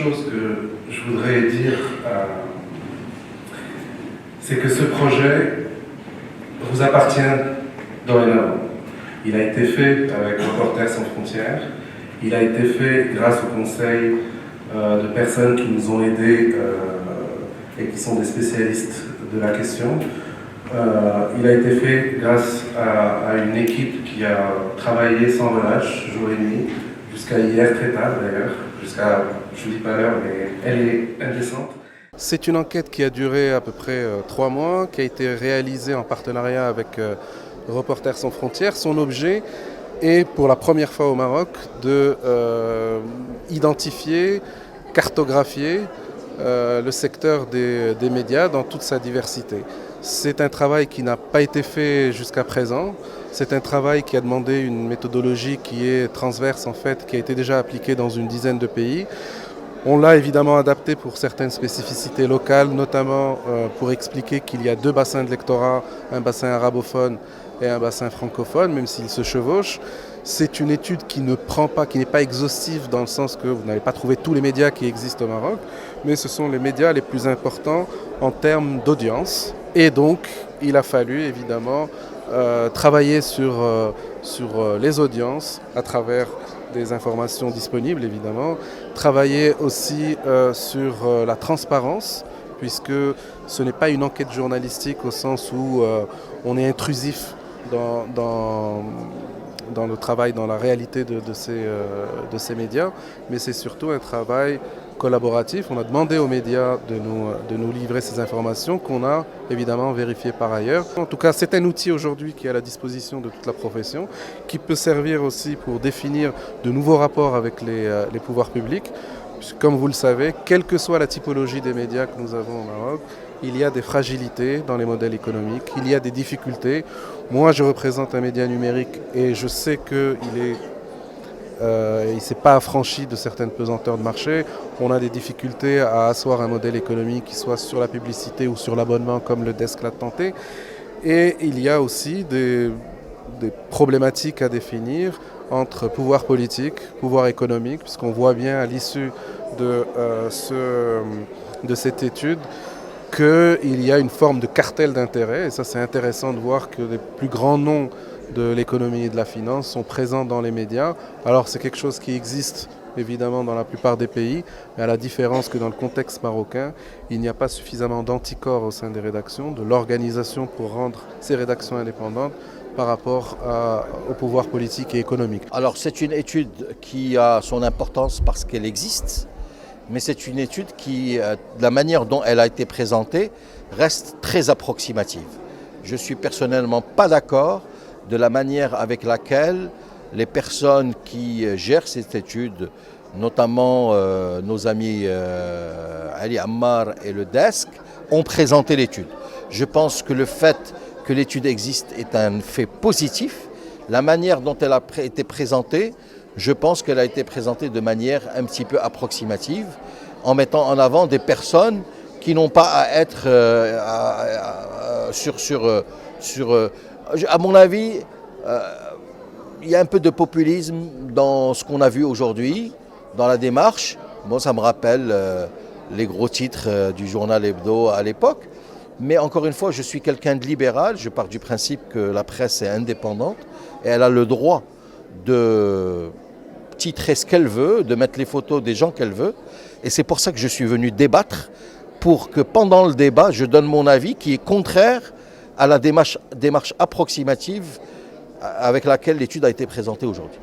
chose que je voudrais dire, c'est que ce projet vous appartient dorénavant. Il a été fait avec Reporters sans frontières, il a été fait grâce au conseil de personnes qui nous ont aidés et qui sont des spécialistes de la question. Il a été fait grâce à une équipe qui a travaillé sans relâche, jour et nuit, jusqu'à hier très tard d'ailleurs, jusqu'à, je ne dis pas l'heure, mais elle est indécente. C'est une enquête qui a duré à peu près 3 mois, qui a été réalisée en partenariat avec Reporters sans frontières. Son objet est, pour la première fois au Maroc, de identifier, cartographier le secteur des médias dans toute sa diversité. C'est un travail qui n'a pas été fait jusqu'à présent. C'est un travail qui a demandé une méthodologie qui est transverse en fait, qui a été déjà appliquée dans une dizaine de pays. On l'a évidemment adapté pour certaines spécificités locales, notamment pour expliquer qu'il y a 2 bassins de lectorat, un bassin arabophone et un bassin francophone, même s'ils se chevauchent. C'est une étude qui ne prend pas, qui n'est pas exhaustive dans le sens que vous n'allez pas trouver tous les médias qui existent au Maroc, mais ce sont les médias les plus importants en termes d'audience. Et donc, il a fallu évidemment travailler sur les audiences à travers des informations disponibles évidemment, travailler aussi sur la transparence, puisque ce n'est pas une enquête journalistique au sens où on est intrusif dans le travail, dans la réalité de ces médias, mais c'est surtout un travail collaboratif. On a demandé aux médias de nous livrer ces informations qu'on a évidemment vérifiées par ailleurs. En tout cas, c'est un outil aujourd'hui qui est à la disposition de toute la profession, qui peut servir aussi pour définir de nouveaux rapports avec les pouvoirs publics. Comme vous le savez, quelle que soit la typologie des médias que nous avons au Maroc, il y a des fragilités dans les modèles économiques, il y a des difficultés. Moi, je représente un média numérique et je sais qu'il ne s'est pas affranchi de certaines pesanteurs de marché. On a des difficultés à asseoir un modèle économique qui soit sur la publicité ou sur l'abonnement comme le desk l'a tenté. Et il y a aussi des problématiques à définir entre pouvoir politique, pouvoir économique, puisqu'on voit bien à l'issue de cette étude qu'il y a une forme de cartel d'intérêts. Et ça, c'est intéressant de voir que les plus grands noms de l'économie et de la finance sont présents dans les médias. Alors c'est quelque chose qui existe évidemment dans la plupart des pays, mais à la différence que dans le contexte marocain, il n'y a pas suffisamment d'anticorps au sein des rédactions, de l'organisation pour rendre ces rédactions indépendantes par rapport au pouvoir politique et économique. Alors c'est une étude qui a son importance parce qu'elle existe, mais c'est une étude qui, de la manière dont elle a été présentée, reste très approximative. Je suis personnellement pas d'accord de la manière avec laquelle les personnes qui gèrent cette étude, notamment nos amis Ali Ammar et le Desk, ont présenté l'étude. Je pense que le fait que l'étude existe est un fait positif. La manière dont elle a été présentée, je pense qu'elle a été présentée de manière un petit peu approximative, en mettant en avant des personnes qui n'ont pas à être à mon avis, il y a un peu de populisme dans ce qu'on a vu aujourd'hui, dans la démarche. Bon, ça me rappelle les gros titres du journal Hebdo à l'époque. Mais encore une fois, je suis quelqu'un de libéral. Je pars du principe que la presse est indépendante et elle a le droit de titrer ce qu'elle veut, de mettre les photos des gens qu'elle veut. Et c'est pour ça que je suis venu débattre, pour que pendant le débat, je donne mon avis qui est contraire à la démarche approximative avec laquelle l'étude a été présentée aujourd'hui.